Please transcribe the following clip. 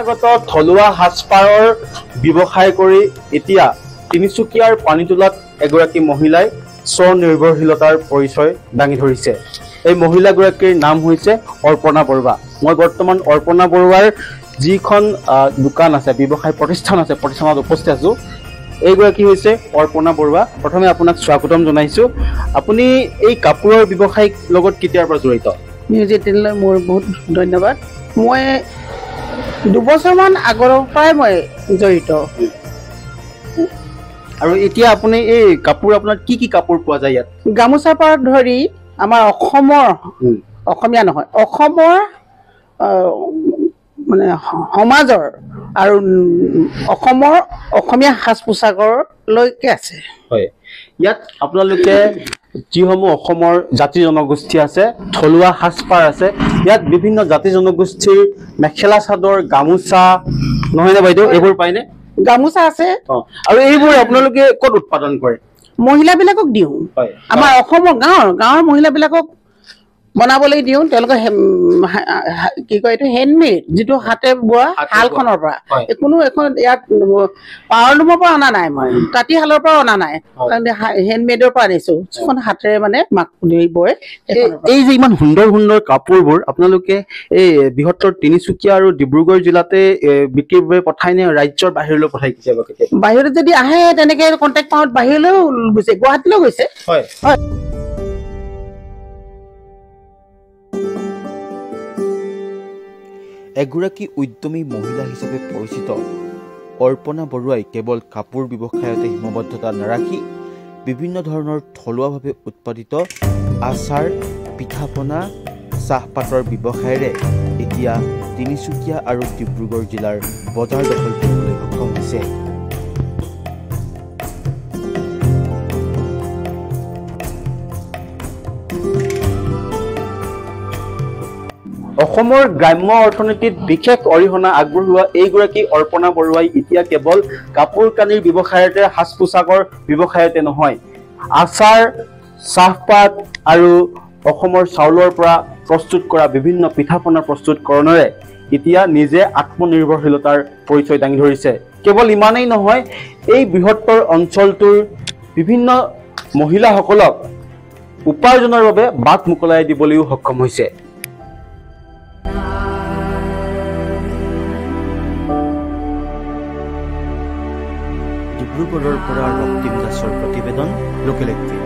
পৰম্পৰাগত থলুৱা সাজপাৰৰ ব্যৱসায় কৰি এতিয়া তিনিচুকীয়াৰ পানীতোলাত এগৰাকী মহিলাই স্বনিৰ্ভৰশীলতাৰ পৰিচয় দাঙি ধৰিছে। এই মহিলাগৰাকীৰ নাম হৈছে অৰ্পণা বৰুৱা। মই বৰ্তমান অৰ্পণা বৰুৱাৰ যিখন দোকান আছে, ব্যৱসায় প্ৰতিষ্ঠান আছে, প্ৰতিষ্ঠানত উপস্থিত আছো। এইগৰাকী হৈছে অৰ্পণা বৰুৱা। প্ৰথমে আপোনাক স্বাগতম জনাইছো। আপুনি এই কাপোৰৰ ব্যৱসায়ৰ লগত কেতিয়াৰ পৰা জড়িত? নিউজ 18লৈ মোৰ বহুত ধন্যবাদ। মই 2 বছৰমান আগৰ পৰাই মই জড়িত। আৰু এতিয়া আপুনি এই কাপোৰ আপোনাৰ কি কাপোৰ পোৱা যায় ইয়াত? গামোচাৰ পৰা ধৰি আমাৰ অসমৰ, অসমীয়া নহয়, অসমৰ মানে সমাজৰ আৰু অসমৰ অসমীয়া সাজ পোছাকৰলৈকে আছে। হয়, ইয়াত আপোনালোকে যিসমূহ অসমৰ জাতি জনগোষ্ঠী আছে, থলুৱা সাজপাৰ আছে, ইয়াত বিভিন্ন জাতি জনগোষ্ঠীৰ মেখেলা চাদৰ, গামোচা, নহয়নে বাইদেউ? এইবোৰ পায়নে? গামোচা আছে। আৰু এইবোৰ আপোনালোকে ক'ত উৎপাদন কৰে? মহিলাবিলাকক দিওঁ। আমাৰ অসমৰ গাঁৱৰ মহিলাবিলাকক বনাবলৈ দিওঁ। তেওঁলোকে কি কয় এইটো হেণ্ডমেড, যিটো হাতে বোৱা শালখনৰ পৰা। কোনো এখন ইয়াত পাৱাৰলুমৰ পৰা অনা নাই, মই তাঁতীশালৰ পৰা অনা নাই, হেণ্ডমেডৰ পৰা আনিছো, যিখন হাতেৰে মানে মাক বয়। এই যে ইমান সুন্দৰ সুন্দৰ কাপোৰবোৰ আপোনালোকে এই বৃহত্তৰ তিনিচুকীয়া আৰু ডিব্ৰুগড় জিলাতে বিক্ৰীৰ বাবে পঠাই নে ৰাজ্যৰ বাহিৰলৈ পঠাই? কেতিয়াবা বাহিৰত যদি আহে তেনেকে কণ্টেক্ট পাওঁ, বাহিৰলৈও গৈছে, গুৱাহাটীলৈও গৈছে। হয় হয়। এগৰাকী উদ্যমী মহিলা হিচাপে পৰিচিত অৰ্পণা বৰুৱাই কেৱল কাপোৰ ব্যৱসায়তে সীমাবদ্ধতা নাৰাখি বিভিন্ন ধৰণৰ থলুৱাভাৱে উৎপাদিত আচাৰ, পিঠা পনা, চাহপাতৰ ব্যৱসায়েৰে এতিয়া তিনিচুকীয়া আৰু ডিব্ৰুগড় জিলাৰ বজাৰ দখল কৰিবলৈ সক্ষম হৈছে। অসমৰ গ্ৰাম্য অৰ্থনীতিত বিশেষ অৰিহণা আগবঢ়োৱা এইগৰাকী অৰ্পণা বৰুৱাই এতিয়া কেৱল কাপোৰ কানিৰ ব্যৱসায়তে, সাজ পোছাকৰ ব্যৱসায়তে নহয়, আচাৰ, চাহপাত আৰু অসমৰ চাউলৰ পৰা প্ৰস্তুত কৰা বিভিন্ন পিঠা পনা প্ৰস্তুতকৰণেৰে এতিয়া নিজে আত্মনিৰ্ভৰশীলতাৰ পৰিচয় দাঙি ধৰিছে। কেৱল ইমানেই নহয়, এই বৃহত্তৰ অঞ্চলটোৰ বিভিন্ন মহিলাসকলক উপাৰ্জনৰ বাবে বাট মোকলাই দিবলৈও সক্ষম হৈছে। ডিব্ৰুগড়ৰ পৰা ৰক্তিম দাসৰ প্ৰতিবেদন, লোকেল এক্টিভ।